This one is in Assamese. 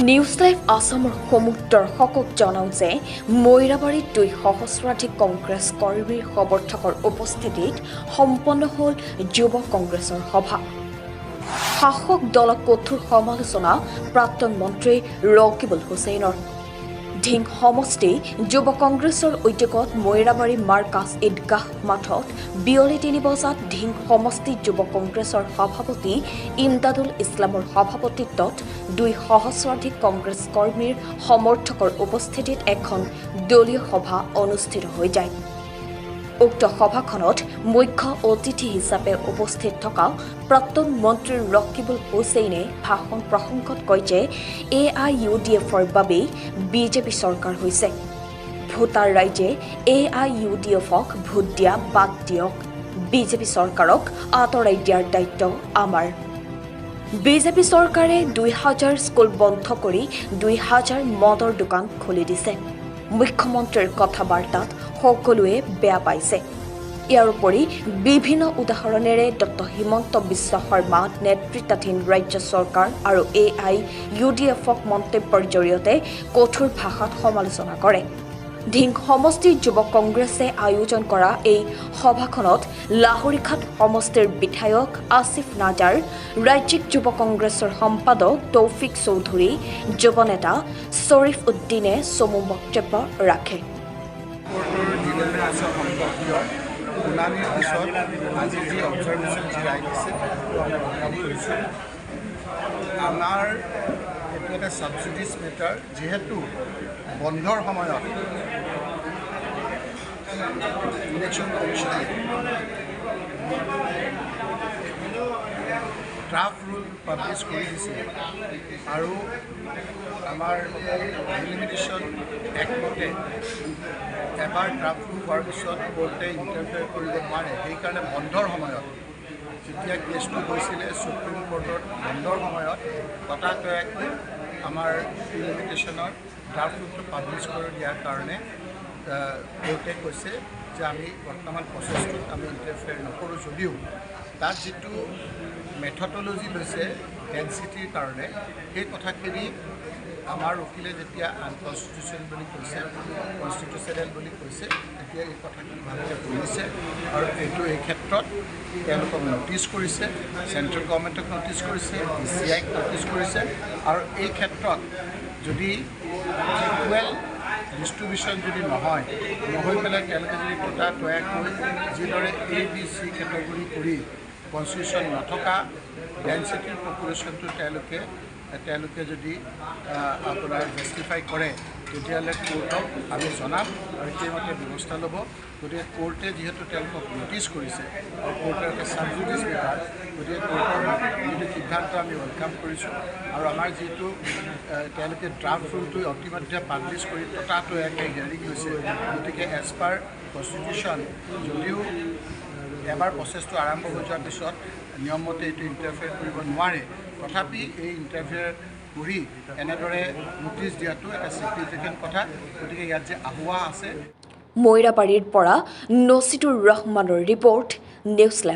নিউজ লাইভ আসামৰ সমুদ্ৰসকলক জনাওঁ যে মৈৰাবাৰীত 2 সহস্ৰাধিক কংগ্ৰেছ কৰ্মীৰ সমৰ্থকৰ উপস্থিতিত সম্পন্ন হ'ল যুৱ কংগ্ৰেছৰ সভা। শাসক দলক কঠোৰ সমালোচনা প্ৰাক্তন মন্ত্ৰী ৰকিবুল হুছেইনৰ। ঢিং সমষ্টি যুৱ কংগ্ৰেছৰ উদ্যোগত মৈৰাবাৰী মাৰ্কাছ ঈদগাহ মাঠত বিয়লি 3 বজাত ঢিং সমষ্টি যুৱ কংগ্ৰেছৰ সভাপতি ইমদাদুল ইছলামৰ সভাপতিত্বত 2 সহস্ৰাধিক কংগ্ৰেছ কৰ্মীৰ সমৰ্থকৰ উপস্থিতিত এখন দলীয় সভা অনুষ্ঠিত হৈ যায়। উক্ত সভাখনত মুখ্য অতিথি হিচাপে উপস্থিত থকা প্ৰাক্তন মন্ত্ৰী ৰকিবুল হুছেইনে ভাষণ প্ৰসংগত কয় যে এআইইউডিএফৰ বাবেই বিজেপি চৰকাৰ হৈছে। ভোটাৰ ৰাইজে এআইইউডিএফক ভোট দিয়া বাদ দিয়ক, বিজেপি চৰকাৰক আঁতৰাই দিয়াৰ দায়িত্ব আমাৰ। বিজেপি চৰকাৰে 2000 স্কুল বন্ধ কৰি 2000 মদৰ দোকান খুলি দিছে। মুখ্যমন্ত্ৰীৰ কথাবাৰ্তাত সকলোৱে বেয়া পাইছে। ইয়াৰ উপৰি বিভিন্ন উদাহৰণেৰে ডক্টৰ হিমন্ত বিশ্ব শৰ্মা নেতৃত্বাধীন ৰাজ্য চৰকাৰ আৰু এআইইউডিএফক মন্তব্যৰ জৰিয়তে কঠোৰ ভাষাত সমালোচনা কৰে। ঢিং সমষ্টি যুৱ কংগ্ৰেছে আয়োজন কৰা এই সভাখনত লাহৰীঘাট সমষ্টিৰ বিধায়ক আসিফ নাজাৰ, ৰাজ্যিক যুৱ কংগ্ৰেছৰ সম্পাদক তৌফিক চৌধুৰী, যুৱ নেতা শ্বৰীফ উদ্দিনে চমু বক্তব্য ৰাখে। শুনানিৰ পিছত আজি যি অবজাৰভেশ্যন যি ৰায় দিছে আমাৰ এইটো এটা ছাবচিডিজ মেটাৰ, যিহেতু বন্ধৰ সময়ত ইলেকশ্যন কমিশ্যনে ড্ৰাফ্ট ৰুল পাব্লিছ কৰি দিছে আৰু আমাৰ ডিলিমিটেশ্যন একমতে এবাৰ ড্ৰাফ্ট ৰুল হোৱাৰ পিছত কোৰ্টে ইণ্টাৰফেয়াৰ কৰিব নোৱাৰে। সেইকাৰণে বন্ধৰ সময়ত যেতিয়া কেছটো গৈছিলে সুপ্ৰিম কোৰ্টত, বন্ধৰ সময়ত ততাতৈয়াকৈ আমাৰ ডিলিমিটেশ্যনৰ ড্ৰাফ্ট ৰুলটো পাব্লিছ কৰি দিয়াৰ কাৰণে কোৰ্টে কৈছে যে আমি বৰ্তমান প্ৰচেছটোত আমি ইণ্টাৰফেয়াৰ নকৰোঁ, যদিও তাত যিটো মেথডলজি লৈছে ডেনচিটিৰ কাৰণে, সেই কথাখিনি আমাৰ উকিলে যেতিয়া আনকনষ্টিটিউচন বুলি কৈছে, কনষ্টিটিউচনেল বুলি কৈছে, তেতিয়া এই কথাখিনি ভালকৈ বুজিছে আৰু এই ক্ষেত্ৰত তেওঁলোকক ন'টিছ কৰিছে, চেণ্ট্ৰেল গভৰ্ণমেণ্টক ন'টিছ কৰিছে, DCIক ন'টিছ কৰিছে আৰু এই ক্ষেত্ৰত যদি ইকুৱেল ডিষ্ট্ৰিবিউশ্যন যদি নহয় পেলাই তেওঁলোকে যদি ততাতৈয়াকৈ যিদৰে ABC কেটেগৰী কৰি কনষ্টিটিউশ্যন নথকা ডেনচিটিৰ পপুলেশ্যনটো তেওঁলোকে যদি আপোনাৰ জাষ্টিফাই কৰে, তেতিয়াহ'লে কোৰ্টক আমি জনাম আৰু সেইমতে ব্যৱস্থা ল'ব। গতিকে কোৰ্টে যিহেতু তেওঁলোকক ন'টিছ কৰিছে আৰু কোৰ্টৰ এটা ছাবজুডিচ মেটাৰ, গতিকে কোৰ্টৰ যিটো সিদ্ধান্ত আমি ৱেলকাম কৰিছোঁ আৰু আমাৰ যিটো তেওঁলোকে ড্ৰাফ্ট ৰুলটো ইতিমধ্যে পাব্লিছ কৰি ততাতৈয়াকৈ হিয়াৰিং হৈছে। গতিকে এজ পাৰ কনষ্টিটিউশ্যন যদিও এবাৰ প্ৰচেছটো আৰম্ভ হৈ যোৱাৰ পিছত নিয়মমতে এইটো ইণ্টাৰফেয়াৰ কৰিব নোৱাৰে, তথাপি এই ইণ্টাৰফেয়াৰ কৰি এনেদৰে ন'টিছ দিয়াটো এটা ছিগনিফিকেণ্ট কথা। গতিকে ইয়াত যে আহুৱা আছে। মৈৰাবাৰীৰ পৰা নছিদুৰ ৰহমানৰ ৰিপৰ্ট, নিউজ লাইভ।